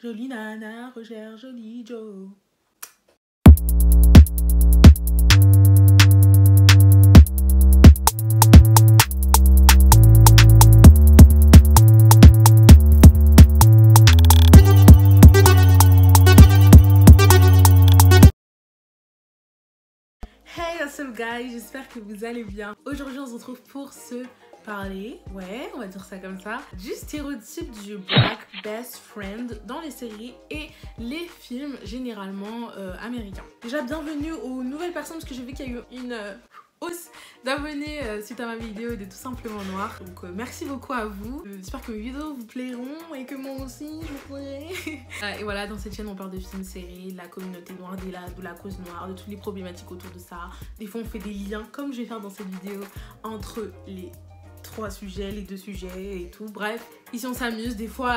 Jolie nana recherche joli Joe. Hey what's up guys, j'espère que vous allez bien. Aujourd'hui on se retrouve pour se parler, ouais on va dire ça comme ça, du stéréotype du black best friend dans les séries et les films généralement américains. Déjà bienvenue aux nouvelles personnes parce que j'ai vu qu'il y a eu une hausse d'abonnés suite à ma vidéo de Tout Simplement Noir. Donc merci beaucoup à vous. J'espère que mes vidéos vous plairont et que moi aussi je vous plairai. Et voilà, dans cette chaîne on parle de films, séries, de la communauté noire, de la cause noire, de toutes les problématiques autour de ça. Des fois on fait des liens, comme je vais faire dans cette vidéo, entre les trois sujets, les deux sujets et tout. Bref, ici on s'amuse. Des fois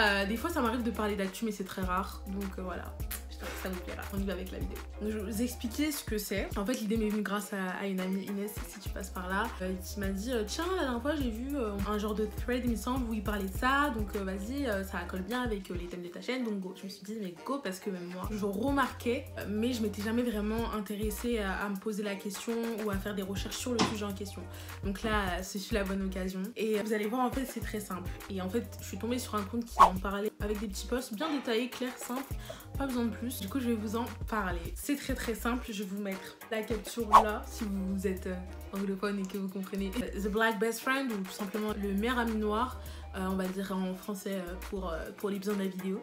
ça m'arrive de parler d'actu mais c'est très rare. Donc voilà. J'espère que ça vous plaira. On y va avec la vidéo. Donc, je vais vous expliquer ce que c'est. En fait, l'idée m'est venue grâce à une amie, Inès, si tu passes par là, qui m'a dit tiens, la dernière fois j'ai vu un genre de thread, il me semble, où il parlait de ça. Donc vas-y, ça colle bien avec les thèmes de ta chaîne. Donc go. Je me suis dit mais go, parce que même moi, je remarquais, mais je m'étais jamais vraiment intéressée à me poser la question ou à faire des recherches sur le sujet en question. Donc là, c'est la bonne occasion. Et vous allez voir, en fait, c'est très simple. Et en fait, je suis tombée sur un compte qui en parlait avec des petits posts bien détaillés, clairs, simples. Pas besoin de plus. Du coup, je vais vous en parler. C'est très simple. Je vais vous mettre la capture là, si vous êtes anglophone et que vous comprenez. The Black Best Friend, ou tout simplement le meilleur ami noir. On va dire en français pour les besoins de la vidéo.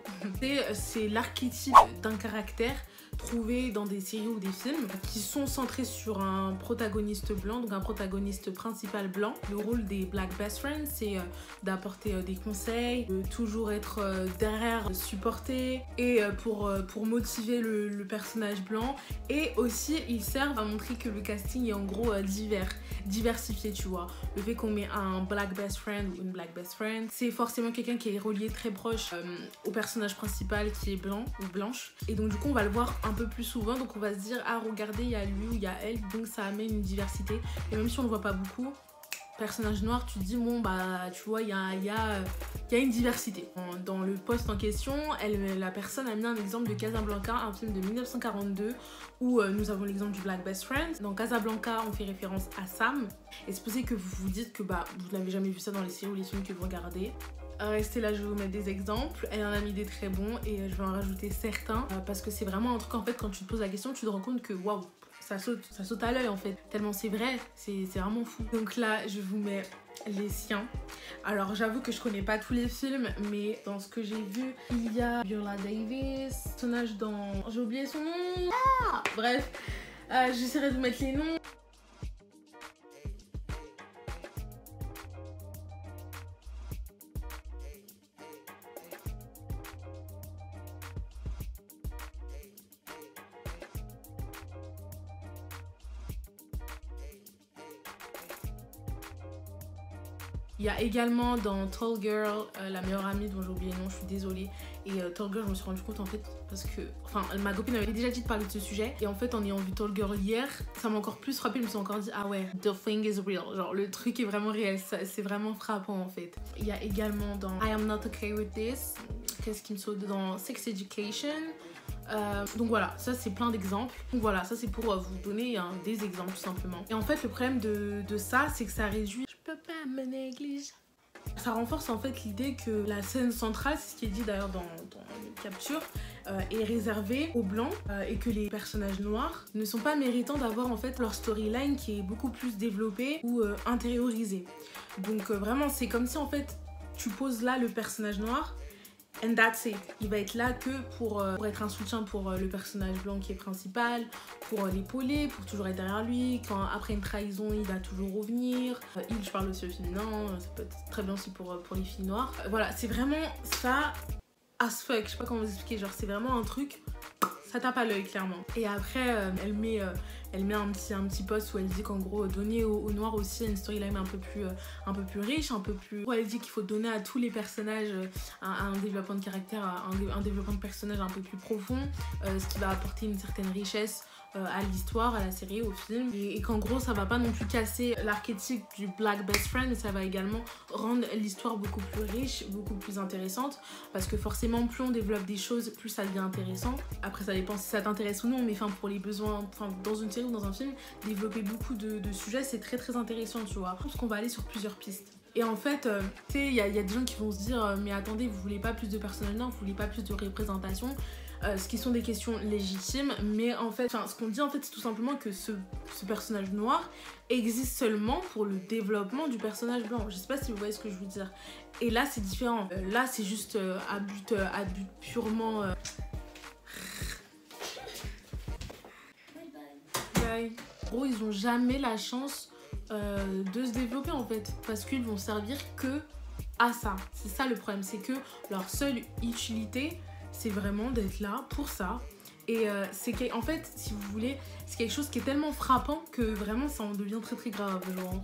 C'est l'archétype d'un caractère trouvé dans des séries ou des films qui sont centrés sur un protagoniste blanc, donc un protagoniste principal blanc. Le rôle des Black Best Friends, c'est d'apporter des conseils, de toujours être derrière, supporter et pour motiver le personnage blanc. Et aussi, ils servent à montrer que le casting est en gros diversifié, tu vois. Le fait qu'on met un Black Best Friend ou une Black Best Friend, c'est forcément quelqu'un qui est relié très proche au personnage principal qui est blanc ou blanche. Et donc du coup, on va le voir un peu plus souvent, donc on va se dire ah regardez, il y a lui ou il y a elle, donc ça amène une diversité. Et même si on ne le voit pas beaucoup, personnage noir, tu te dis bon bah tu vois, il y a une diversité. Dans le post en question, la personne a mis un exemple de Casablanca, un film de 1942 où nous avons l'exemple du Black Best Friend. Dans Casablanca, on fait référence à Sam, et c'est possible que vous vous dites que bah vous n'avez jamais vu ça dans les séries ou les films que vous regardez. Restez là, je vais vous mettre des exemples. Elle en a mis des très bons et je vais en rajouter certains parce que c'est vraiment un truc, en fait, quand tu te poses la question, tu te rends compte que waouh, ça saute à l'œil en fait, tellement c'est vrai, c'est vraiment fou. Donc là, je vous mets les siens. Alors j'avoue que je connais pas tous les films, mais dans ce que j'ai vu, il y a Viola Davis, personnage dans... J'ai oublié son nom. Bref, j'essaierai de vous mettre les noms. Il y a également dans Tall Girl, la meilleure amie dont j'ai oublié le nom, je suis désolée. Et Tall Girl, je me suis rendu compte en fait, parce que, enfin, ma copine avait déjà dit de parler de ce sujet. Et en fait, en ayant vu Tall Girl hier, ça m'a encore plus frappé. Je me suis encore dit, ah ouais, the thing is real. Genre, le truc est vraiment réel. C'est vraiment frappant en fait. Il y a également dans I Am Not Okay With This, qu'est-ce qui me saute dans Sex Education. Donc voilà, ça c'est plein d'exemples. Donc voilà, ça c'est pour vous donner des exemples tout simplement. Et en fait, le problème de ça, c'est que ça réduit... Je peux pas me négliger. Ça renforce en fait l'idée que la scène centrale, c'est ce qui est dit d'ailleurs dans les captures, est réservée aux blancs et que les personnages noirs ne sont pas méritants d'avoir en fait leur storyline qui est beaucoup plus développée ou intériorisée. Donc vraiment, c'est comme si en fait tu poses là le personnage noir. And that's it. Il va être là que pour être un soutien pour le personnage blanc qui est principal, pour l'épauler, pour toujours être derrière lui. Quand après une trahison, il va toujours revenir. Je parle aussi au féminin, ça peut être très bien aussi pour les filles noires. Voilà, c'est vraiment ça as fuck. Je sais pas comment vous expliquer, genre c'est vraiment un truc, ça tape à l'œil clairement. Et après, elle met un petit post où elle dit qu'en gros donner aux noirs aussi une storyline un peu plus riche, où elle dit qu'il faut donner à tous les personnages un développement de caractère, un développement de personnage un peu plus profond, ce qui va apporter une certaine richesse à l'histoire, à la série, au film, et qu'en gros ça va pas non plus casser l'archétype du black best friend, mais ça va également rendre l'histoire beaucoup plus riche, beaucoup plus intéressante, parce que forcément plus on développe des choses, plus ça devient intéressant. Après ça dépend si ça t'intéresse ou non, mais pour les besoins, dans une série ou dans un film, développer beaucoup de sujets c'est très très intéressant, tu vois. Je pense qu'on va aller sur plusieurs pistes. Et en fait, tu sais, il y a des gens qui vont se dire mais attendez, vous voulez pas plus de personnages noirs, vous voulez pas plus de représentation, ce qui sont des questions légitimes, mais en fait, ce qu'on dit en fait, c'est tout simplement que ce personnage noir existe seulement pour le développement du personnage blanc. Je sais pas si vous voyez ce que je veux dire. Et là, c'est différent. Là, c'est juste à but purement... Bye. En gros, ils ont jamais la chance de se développer en fait, parce qu'ils vont servir que à ça. C'est ça le problème, c'est que leur seule utilité c'est vraiment d'être là pour ça. Et en fait, si vous voulez, c'est quelque chose qui est tellement frappant que vraiment ça en devient très très grave, genre.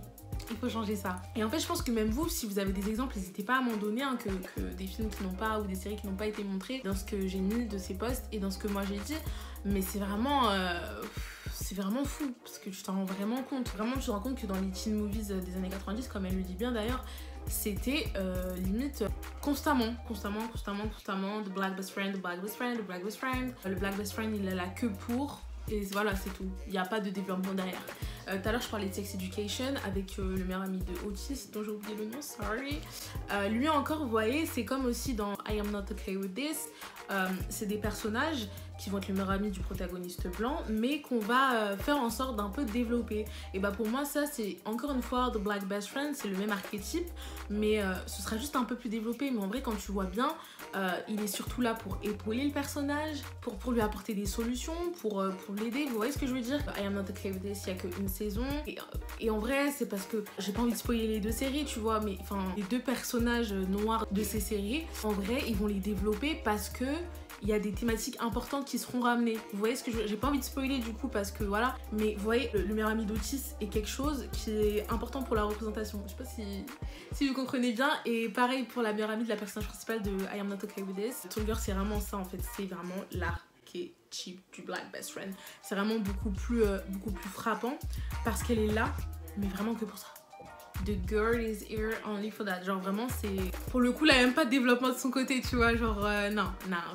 Il faut changer ça. Et en fait, je pense que même vous, si vous avez des exemples, n'hésitez pas à m'en donner, hein, que des films qui n'ont pas, ou des séries qui n'ont pas été montrées dans ce que j'ai mis de ces posts et dans ce que moi j'ai dit. Mais c'est vraiment fou, parce que tu t'en rends vraiment compte. Vraiment, tu te rends compte que dans les teen movies des années 90, comme elle le dit bien d'ailleurs, c'était limite constamment the black best friend, the black best friend, the black best friend. Le black best friend, il est là que pour, et voilà, c'est tout. Il n'y a pas de développement derrière. Tout à l'heure, je parlais de Sex Education avec le meilleur ami de Otis, dont j'ai oublié le nom, sorry. Lui encore, vous voyez, c'est comme aussi dans I Am Not Okay With This. C'est des personnages qui vont être le meilleur ami du protagoniste blanc, mais qu'on va faire en sorte d'un peu développer. Et bah pour moi, ça, c'est encore une fois The Black Best Friend, c'est le même archétype, mais ce sera juste un peu plus développé. Mais en vrai, quand tu vois bien, il est surtout là pour épauler le personnage, pour lui apporter des solutions, pour l'aider. Vous voyez ce que je veux dire? I Am Not Okay With This, il n'y a qu'une saison. Et en vrai, c'est parce que j'ai pas envie de spoiler les deux séries, tu vois, mais les deux personnages noirs de ces séries, en vrai, ils vont les développer parce que il y a des thématiques importantes qui seront ramenées. Vous voyez ce que j'ai pas envie de spoiler du coup parce que voilà, mais vous voyez, le meilleur ami d'Otis est quelque chose qui est important pour la représentation. Je sais pas si vous comprenez bien. Et pareil pour la meilleure amie de la personnage principale de I Am Not Okay With This. Tall Girl, c'est vraiment ça en fait, c'est vraiment l'archétype du Black Best Friend. C'est vraiment beaucoup plus frappant parce qu'elle est là, mais vraiment que pour ça. The girl is here only for that. Genre vraiment c'est... Pour le coup, là, il n'y a même pas de développement de son côté, tu vois. Genre non,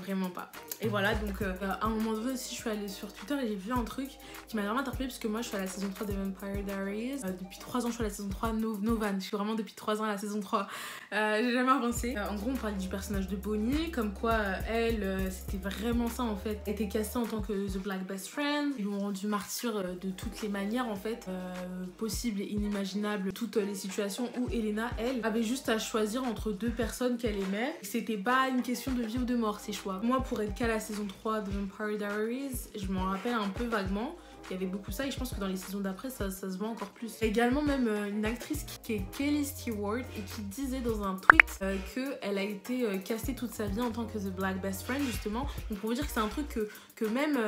vraiment pas. Et voilà, donc à un moment donné aussi, je suis allée sur Twitter et j'ai vu un truc qui m'a vraiment interpellée parce que moi, je suis à la saison 3 de Vampire Diaries. Depuis 3 ans, je suis à la saison 3 No Van. Je suis vraiment depuis 3 ans à la saison 3. J'ai jamais avancé. En gros, on parlait du personnage de Bonnie, comme quoi elle, c'était vraiment ça en fait. Elle était castée en tant que The Black Best Friend. Ils l'ont rendue martyr de toutes les manières en fait, possibles et inimaginables. Toutes les situations où Elena, elle, avait juste à choisir entre deux personnes qu'elle aimait. C'était pas une question de vie ou de mort, ces choix. Moi, pour être qu'à la saison 3 de Vampire Diaries, je m'en rappelle un peu vaguement. Il y avait beaucoup ça et je pense que dans les saisons d'après ça se voit encore plus. Il y a également même une actrice qui est Kelly Stewart et qui disait dans un tweet qu'elle a été castée toute sa vie en tant que The Black Best Friend justement. Donc pour vous dire que c'est un truc que même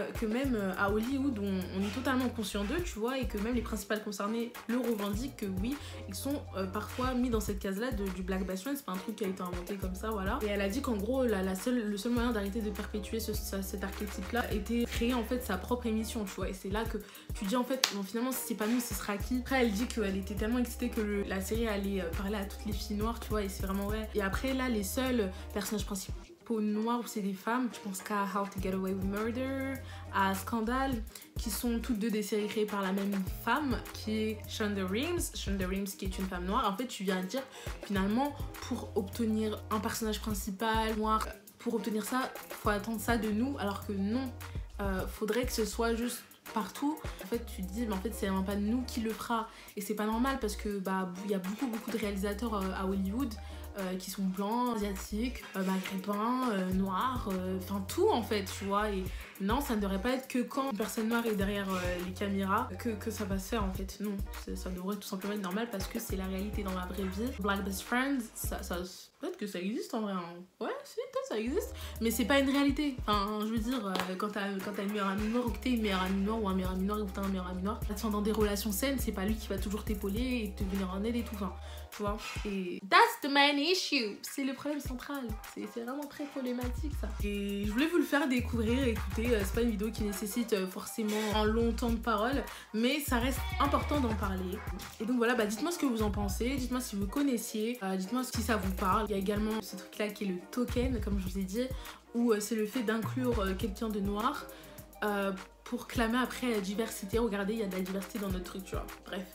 à Hollywood on est totalement conscient d'eux, tu vois, et que même les principales concernées le revendiquent que oui, ils sont parfois mis dans cette case là du Black Best Friend. C'est pas un truc qui a été inventé comme ça, voilà. Et elle a dit qu'en gros le seul moyen d'arrêter de perpétuer cet archétype là était créer en fait sa propre émission, tu vois. Et c'est là que tu dis en fait bon, finalement si c'est pas nous ce sera qui. Après elle dit qu'elle était tellement excitée que la série allait parler à toutes les filles noires, tu vois, et c'est vraiment vrai. Et après là les seuls personnages principaux noirs où c'est des femmes, je pense qu'à How to Get Away with Murder, à Scandal, qui sont toutes deux des séries créées par la même femme qui est Shonda Rhimes qui est une femme noire. En fait tu viens de dire finalement pour obtenir un personnage principal noir, pour obtenir ça faut attendre ça de nous, alors que non, faudrait que ce soit juste partout. En fait tu te dis mais en fait c'est vraiment pas nous qui le fera, et c'est pas normal parce que il y a beaucoup de réalisateurs à Hollywood qui sont blancs, asiatiques, maghrébins, noirs, enfin tout en fait, tu vois. Et non, ça ne devrait pas être que quand une personne noire est derrière les caméras que ça va se faire en fait. Non, ça devrait tout simplement être normal parce que c'est la réalité dans la vraie vie. Black Best Friends, ça peut-être que ça existe en vrai, hein. Ouais, si, peut-être ça existe, mais c'est pas une réalité. Enfin, je veux dire, quand t'as une meilleure amie noire ou que t'es une meilleure amie noire ou un meilleur ami noir ou que t'as un meilleur ami noir, dans des relations saines, c'est pas lui qui va toujours t'épauler et te venir en aide et tout, enfin, tu vois. Et that's the main issue, c'est le problème central. C'est vraiment très problématique ça. Et je voulais vous le faire découvrir, écouter, c'est pas une vidéo qui nécessite forcément un long temps de parole, mais ça reste important d'en parler. Et donc voilà, dites-moi ce que vous en pensez, dites-moi si vous connaissiez, dites-moi si ça vous parle. Il y a également ce truc là qui est le token, comme je vous ai dit, où c'est le fait d'inclure quelqu'un de noir pour clamer après la diversité. Regardez, il y a de la diversité dans notre truc, tu vois. Bref.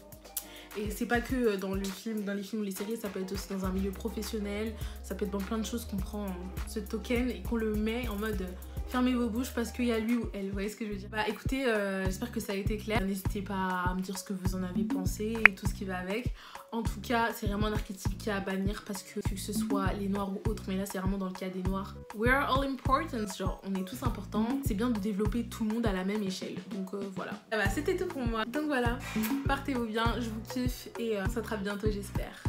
Et c'est pas que dans les films ou les séries, ça peut être aussi dans un milieu professionnel, ça peut être dans plein de choses qu'on prend ce token et qu'on le met en mode fermez vos bouches parce qu'il y a lui ou elle, vous voyez ce que je veux dire. Écoutez, j'espère que ça a été clair. N'hésitez pas à me dire ce que vous en avez pensé et tout ce qui va avec. En tout cas, c'est vraiment un archétype qui est à bannir parce que ce soit les noirs ou autres, mais là c'est vraiment dans le cas des noirs. We are all important, genre on est tous importants. C'est bien de développer tout le monde à la même échelle. Donc voilà. C'était tout pour moi. Donc voilà, partez-vous bien, je vous kiffe et on se retrouve bientôt j'espère.